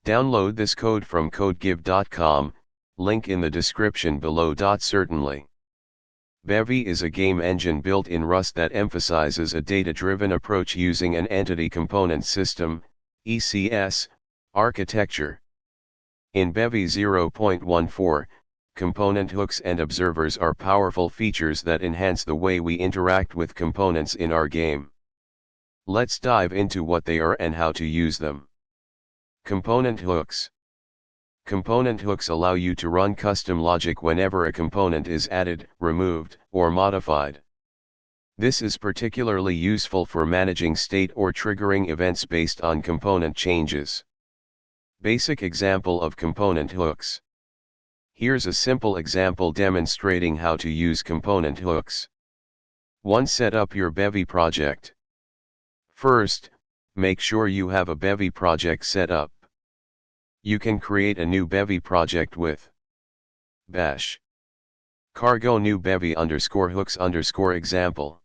Download this code from codegive.com, link in the description below. Certainly. Bevy is a game engine built in Rust that emphasizes a data-driven approach using an entity component system, ECS, architecture. In Bevy 0.14, component hooks and observers are powerful features that enhance the way we interact with components in our game. Let's dive into what they are and how to use them. Component hooks. Component hooks allow you to run custom logic whenever a component is added, removed, or modified. This is particularly useful for managing state or triggering events based on component changes. Basic example of component hooks. Here's a simple example demonstrating how to use component hooks. 1. Set up your Bevy project. First, make sure you have a Bevy project set up. You can create a new Bevy project with bash cargo new Bevy _hooks_ example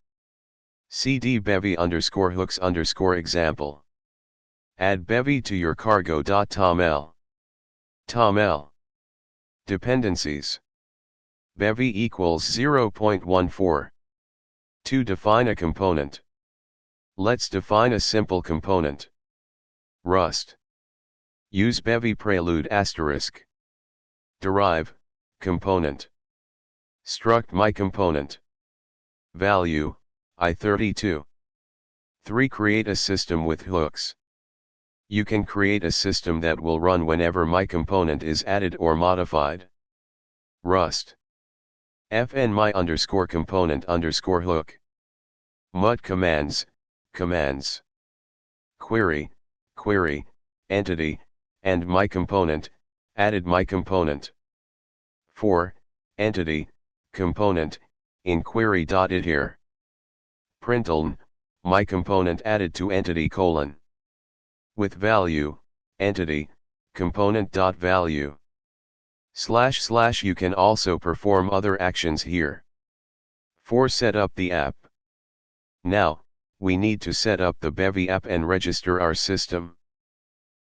cd Bevy _hooks_ example. Add Bevy to your cargo.toml. toml dependencies. Bevy equals 0.14. To define a component. Let's define a simple component. Rust. Use Bevy prelude *. Derive, component. Struct my component. Value, I32. 3. Create a system with hooks. You can create a system that will run whenever my component is added or modified. Rust. fn my _component _hook. mud commands, commands. Query, query, entity, and my component, added my component. 4. Entity, component, in query.it here. Println, my component added to entity : with value, entity, component.value. // you can also perform other actions here. 4. Set up the app. Now, we need to set up the Bevy app and register our system.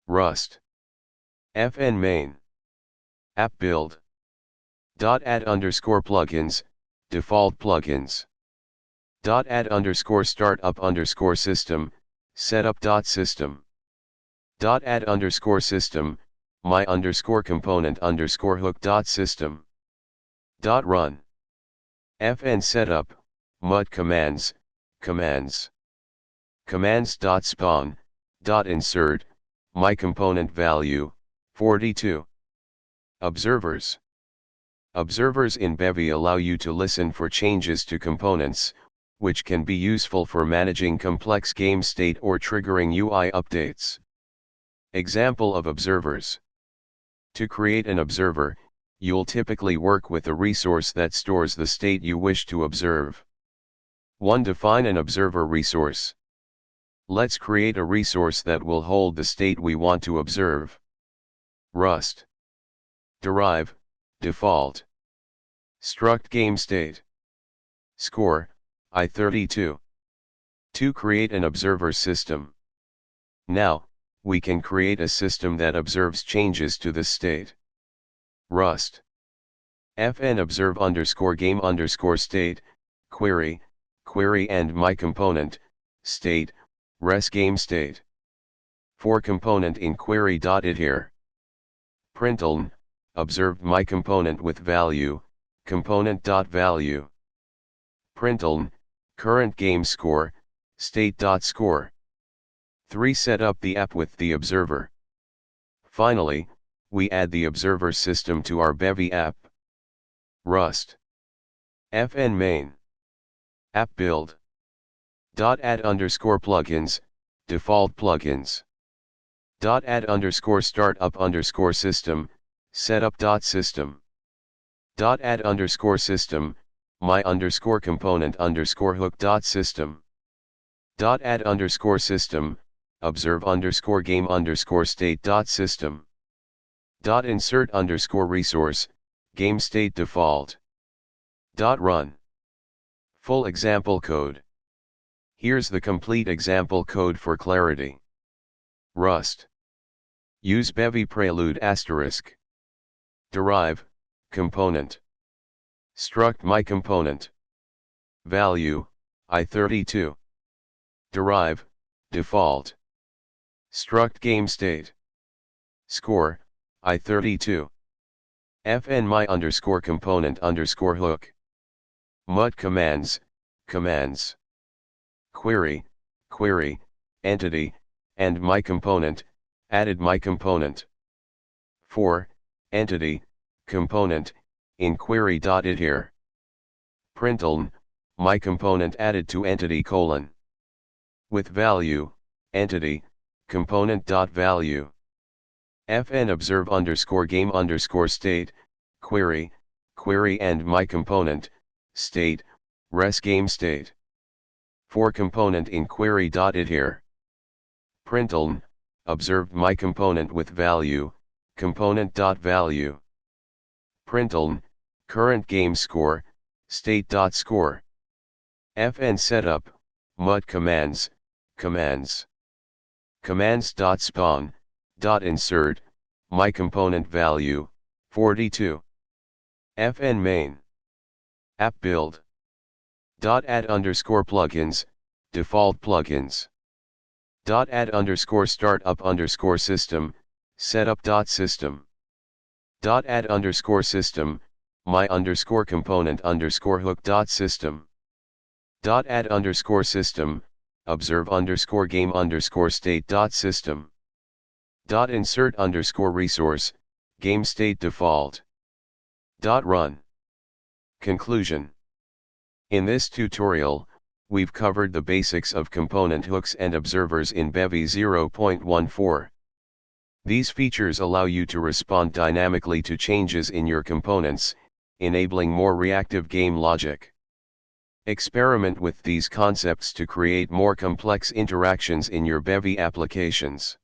Rust. fn main. App build. Add _plugins, default plugins. Add _startup _system, setup.system. Add _system, my _component _hook.system. Run. fn setup, mud commands, commands. Commands.spawn, .insert, my component value, 42. Observers. Observers in Bevy allow you to listen for changes to components, which can be useful for managing complex game state or triggering UI updates. Example of observers. To create an observer, you'll typically work with a resource that stores the state you wish to observe. 1. Define an observer resource. Let's create a resource that will hold the state we want to observe. Rust. Derive, default. Struct game state. Score, I32. 2. Create an observer system. Now, we can create a system that observes changes to the state. Rust. fn observe _game _state, query, query and my component, state, res game state. 4. Component in query.it here. Println, observed my component with value, component.value. Println, current game score, state.score. 3. Set up the app with the observer. Finally, we add the observer system to our Bevy app. Rust. fn main. App build. Add _plugins, default plugins. Add _startup _system, setup.system. Add _system, my component _hook.system. Add _system, observe game state.system. Insert resource, game state default. Run. Full example code. Here's the complete example code for clarity. Rust. Use Bevy prelude asterisk. Derive, component. Struct my component. Value, I32. Derive, default. Struct game state. Score, I32. fn my underscore component underscore hook. Mud commands, commands. Query, query, entity, and my component, added my component. 4, entity, component, in query.it here. Println, my component added to entity colon. With value, entity, component.value. fn observe underscore game underscore state, query, query and my component, state, res game state. For component in query.it here. Println, observed my component with value, component.value. Println, current game score, state.score. fn setup, mud commands, commands. Commands.spawn, .insert, my component value, 42. fn main. App build. Add underscore plugins, default plugins. Add underscore startup underscore system, setup.system. Add underscore system, my underscore component underscore hook.system. Add underscore system, observe underscore game underscore state.system. Insert underscore resource, game state default. Run. Conclusion. In this tutorial, we've covered the basics of component hooks and observers in Bevy 0.14. These features allow you to respond dynamically to changes in your components, enabling more reactive game logic. Experiment with these concepts to create more complex interactions in your Bevy applications.